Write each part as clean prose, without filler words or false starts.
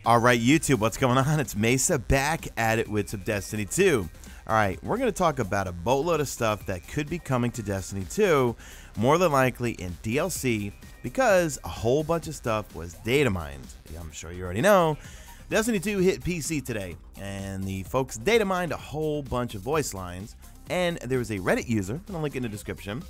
Alright YouTube, what's going on? It's Mesa back at it with some Destiny 2. Alright, we're going to talk about a boatload of stuff that could be coming to Destiny 2, more than likely in DLC, because a whole bunch of stuff was data mined. I'm sure you already know. Destiny 2 hit PC today, and the folks data mined a whole bunch of voice lines, and there was a Reddit user, and I'll link in the description.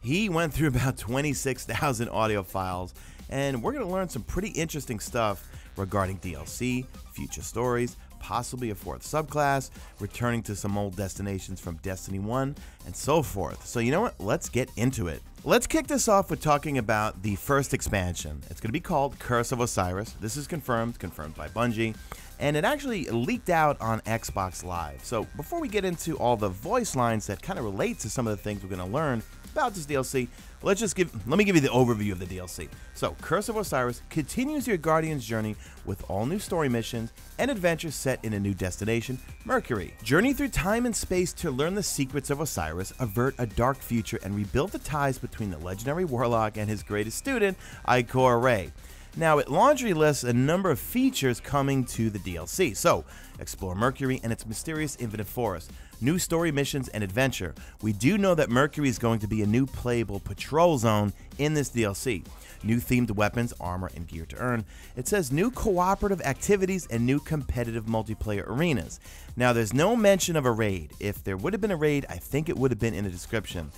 He went through about 26,000 audio files, and we're going to learn some pretty interesting stuff regarding DLC, future stories, possibly a fourth subclass, returning to some old destinations from Destiny 1, and so forth. So you know what? Let's get into it. Let's kick this off with talking about the first expansion. It's going to be called Curse of Osiris. This is confirmed by Bungie, and it actually leaked out on Xbox Live. So before we get into all the voice lines that kind of relate to some of the things we're going to learn about this DLC, let me give you the overview of the DLC. So, Curse of Osiris continues your Guardian's journey with all new story missions and adventures set in a new destination, Mercury. Journey through time and space to learn the secrets of Osiris, avert a dark future, and rebuild the ties between the legendary warlock and his greatest student, Ray. Now, it laundry lists a number of features coming to the DLC. So, explore Mercury and its mysterious infinite forest, new story missions and adventure. We do know that Mercury is going to be a new playable patrol zone in this DLC. New themed weapons, armor, and gear to earn. It says new cooperative activities and new competitive multiplayer arenas. Now, there's no mention of a raid. If there would have been a raid, I think it would have been in the description.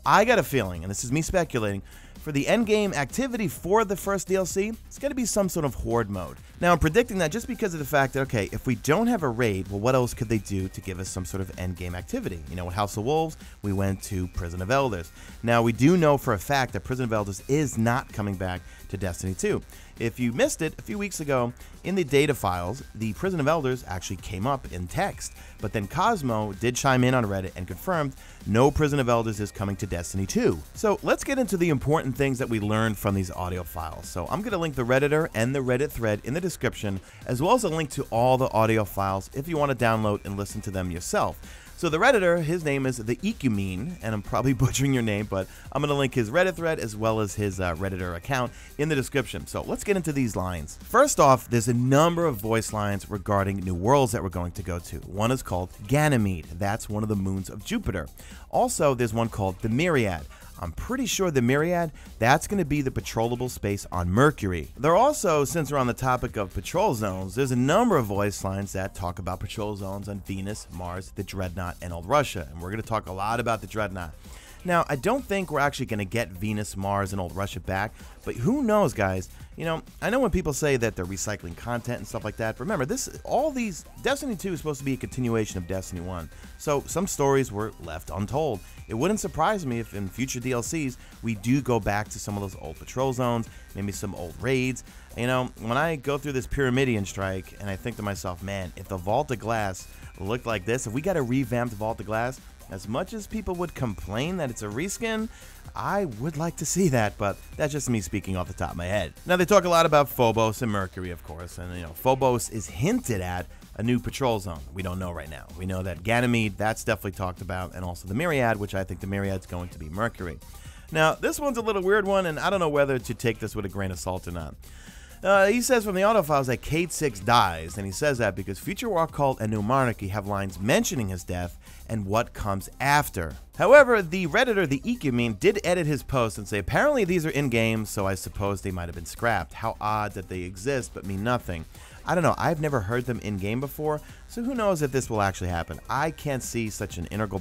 I got a feeling, and this is me speculating, for the endgame activity for the first DLC, it's going to be some sort of horde mode. Now, I'm predicting that just because of the fact that, okay, if we don't have a raid, well, what else could they do to give us some sort of endgame activity? You know, with House of Wolves, we went to Prison of Elders. Now, we do know for a fact that Prison of Elders is not coming back to Destiny 2. If you missed it, a few weeks ago, in the data files, the Prison of Elders actually came up in text, but then Cosmo did chime in on Reddit and confirmed no Prison of Elders is coming to Destiny 2. So let's get into the important things that we learned from these audio files. So I'm going to link the Redditor and the Reddit thread in the description, as well as a link to all the audio files if you want to download and listen to them yourself. So the Redditor, his name is the Ekumene, and I'm probably butchering your name, but I'm going to link his Reddit thread as well as his Redditor account in the description. So let's get into these lines. First off, there's a number of voice lines regarding new worlds that we're going to go to. One is called Ganyemede. That's one of the moons of Jupiter. Also, there's one called the Myriad. I'm pretty sure the Myriad, that's going to be the patrollable space on Mercury. There are also, since we're on the topic of patrol zones, there's a number of voice lines that talk about patrol zones on Venus, Mars, the Dreadnaught, and Old Russia, and we're going to talk a lot about the Dreadnaught. Now, I don't think we're actually going to get Venus, Mars, and Old Russia back, but who knows, guys? You know, I know when people say that they're recycling content and stuff like that, but remember, Destiny 2 is supposed to be a continuation of Destiny 1, so some stories were left untold. It wouldn't surprise me if in future DLCs, we do go back to some of those old patrol zones, maybe some old raids. You know, when I go through this Pyramidion strike, and I think to myself, man, if the Vault of Glass looked like this, if we got a revamped Vault of Glass, as much as people would complain that it's a reskin, I would like to see that, but that's just me speaking off the top of my head. Now, they talk a lot about Phobos and Mercury, of course, and, you know, Phobos is hinted at a new patrol zone. We don't know right now. We know that Ganyemede, that's definitely talked about, and also the Myriad, which I think the Myriad's going to be Mercury. Now, this one's a little weird one, and I don't know whether to take this with a grain of salt or not. He says from the audio files that Cayde 6 dies, and he says that because future Recoil and New Monarchy have lines mentioning his death and what comes after. However, the Redditor, the Ekumene, did edit his post and say apparently these are in-game, so I suppose they might have been scrapped. How odd that they exist but mean nothing. I don't know, I've never heard them in-game before, so who knows if this will actually happen. I can't see such an integral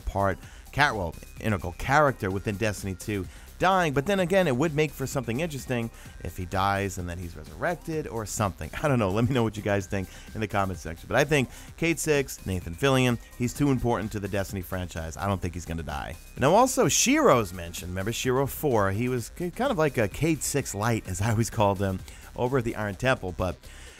character within Destiny 2 dying, but then again, it would make for something interesting if he dies and then he's resurrected or something. I don't know. Let me know what you guys think in the comments section. But I think Cayde 6, Nathan Fillion, he's too important to the Destiny franchise. I don't think he's going to die. Now, also, Shiro's mentioned. Remember Shiro 4? He was kind of like a Cayde 6 light, as I always called him, over at the Iron Temple. But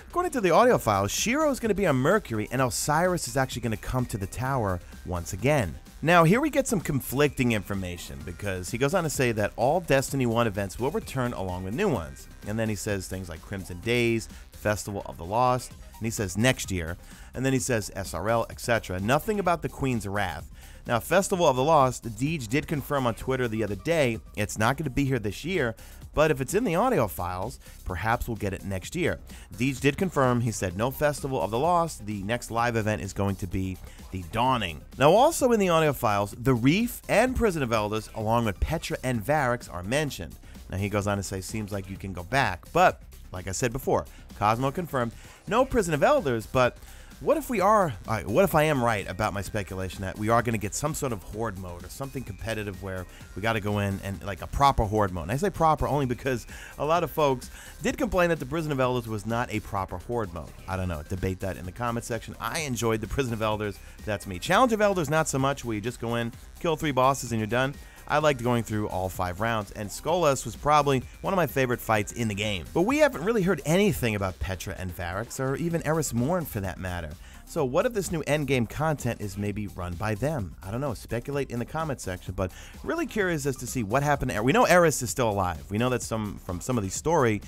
according to the audio files, Shiro is going to be on Mercury, and Osiris is actually going to come to the tower once again. Now, here we get some conflicting information, because he goes on to say that all Destiny 1 events will return along with new ones. And then he says things like Crimson Days, Festival of the Lost, and he says next year, and then he says SRL, etc. Nothing about the Queen's Wrath. Now, Festival of the Lost, Deej did confirm on Twitter the other day it's not going to be here this year, but if it's in the audio files, perhaps we'll get it next year. Deej did confirm, he said no Festival of the Lost, the next live event is going to be the Dawning. Now, also in the audio files, the Reef and Prison of Elders, along with Petra and Variks, are mentioned. Now, he goes on to say, seems like you can go back, but like I said before, Cosmo confirmed no Prison of Elders, but what if I am right about my speculation that we are going to get some sort of horde mode or something competitive where we got to go in and like a proper horde mode? And I say proper only because a lot of folks did complain that the Prison of Elders was not a proper horde mode. I don't know. Debate that in the comment section. I enjoyed the Prison of Elders. That's me. Challenge of Elders, not so much, where you just go in, kill 3 bosses, and you're done. I liked going through all 5 rounds, and Skolas was probably one of my favorite fights in the game. But we haven't really heard anything about Petra and Variks, or even Eris Morn for that matter. So what if this new endgame content is maybe run by them? I don't know, speculate in the comment section, but really curious as to see what happened to Eris. We know Eris is still alive. We know that from some of the story,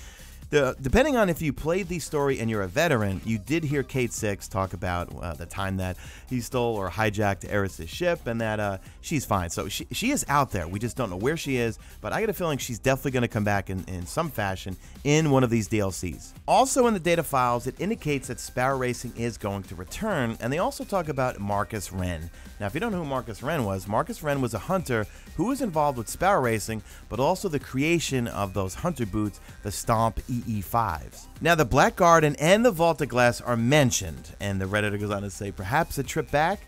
depending on if you played the story and you're a veteran, you did hear Cayde 6 talk about the time that he stole or hijacked Eris' ship, and that she's fine. So she is out there. We just don't know where she is, but I get a feeling she's definitely going to come back in some fashion in one of these DLCs. Also in the data files, it indicates that Sparrow Racing is going to return, and they also talk about Marcus Wren. Now, if you don't know who Marcus Wren was a hunter who was involved with Sparrow Racing, but also the creation of those hunter boots, the Stomp EE5s. Now, the Black Garden and the Vault of Glass are mentioned, and the Redditor goes on to say, perhaps a trip back?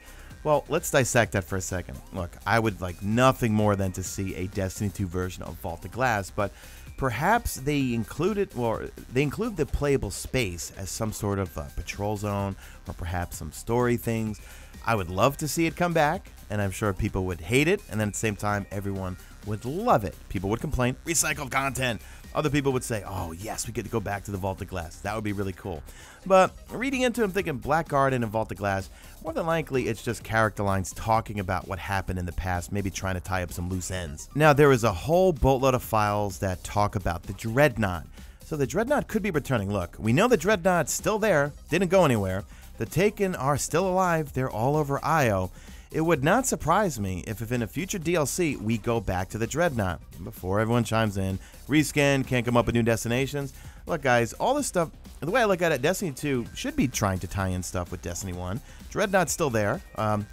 Well, let's dissect that for a second. Look, I would like nothing more than to see a Destiny 2 version of Vault of Glass, but perhaps they include the playable space as some sort of patrol zone, or perhaps some story things. I would love to see it come back, and I'm sure people would hate it, and then at the same time, everyone would love it. People would complain, recycled content. Other people would say, oh yes, we get to go back to the Vault of Glass. That would be really cool. But reading into it, I'm thinking Black Garden and Vault of Glass, more than likely it's just character lines talking about what happened in the past, maybe trying to tie up some loose ends. Now, there is a whole boatload of files that talk about the Dreadnaught. So the Dreadnaught could be returning. Look, we know the Dreadnaught's still there, didn't go anywhere. The Taken are still alive, they're all over Io. It would not surprise me if in a future DLC we go back to the Dreadnaught. Before everyone chimes in, reskin, can't come up with new destinations. Look guys, all this stuff, the way I look at it, Destiny 2 should be trying to tie in stuff with Destiny 1. Dreadnaught's still there.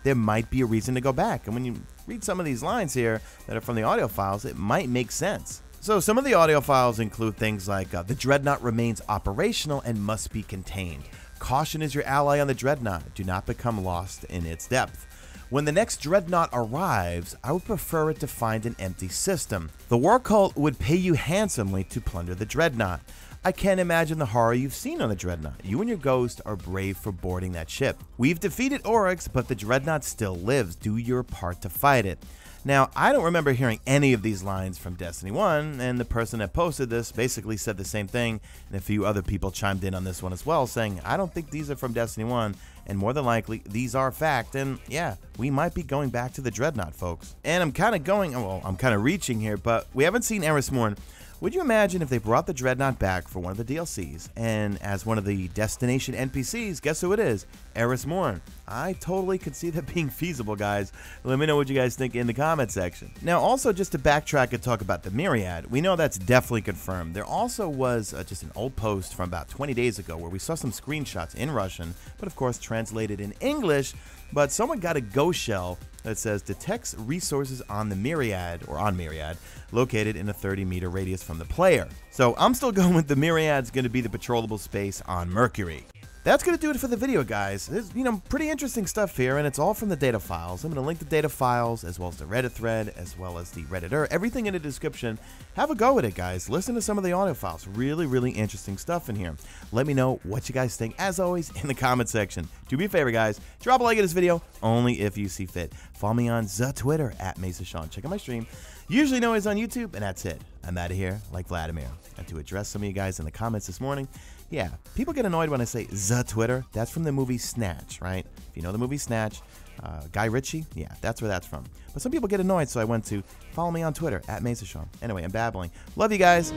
There might be a reason to go back. And when you read some of these lines here that are from the audio files, it might make sense. So some of the audio files include things like, the Dreadnaught remains operational and must be contained. Caution is your ally on the Dreadnaught. Do not become lost in its depth. When the next Dreadnaught arrives, I would prefer it to find an empty system. The War Cult would pay you handsomely to plunder the Dreadnaught. I can't imagine the horror you've seen on the Dreadnaught. You and your ghost are brave for boarding that ship. We've defeated Oryx, but the Dreadnaught still lives. Do your part to fight it. Now, I don't remember hearing any of these lines from Destiny 1, and the person that posted this basically said the same thing, and a few other people chimed in on this one as well, saying, I don't think these are from Destiny 1, and more than likely, these are fact, and yeah, we might be going back to the Dreadnaught, folks. And I'm kind of reaching here, but we haven't seen Eris Morn. Would you imagine if they brought the Dreadnaught back for one of the DLCs, and as one of the destination NPCs, guess who it is? Eris Morn. I totally could see that being feasible, guys. Let me know what you guys think in the comment section. Now, also just to backtrack and talk about the Myriad, we know that's definitely confirmed. There also was just an old post from about 20 days ago where we saw some screenshots in Russian, but of course translated in English, but someone got a ghost shell that says detects resources on the Myriad, or on Myriad, located in a 30-meter radius from the player. So I'm still going with the Myriad's going to be the patrollable space on Mercury. That's going to do it for the video, guys. There's, pretty interesting stuff here, and it's all from the data files. I'm going to link the data files, as well as the Reddit thread, as well as the Redditor, everything in the description. Have a go with it, guys. Listen to some of the audio files. Really, really interesting stuff in here. Let me know what you guys think, as always, in the comment section. Do me a favor, guys. Drop a like at this video, only if you see fit. Follow me on the Twitter, @MesaSean. Check out my stream. Usually know it's on YouTube, and that's it. I'm out of here like Vladimir. And to address some of you guys in the comments this morning, yeah, people get annoyed when I say the Twitter. That's from the movie Snatch, right? If you know the movie Snatch, Guy Ritchie, yeah, that's where that's from. But some people get annoyed, so I went to follow me on Twitter, @MesaSean. Anyway, I'm babbling. Love you guys.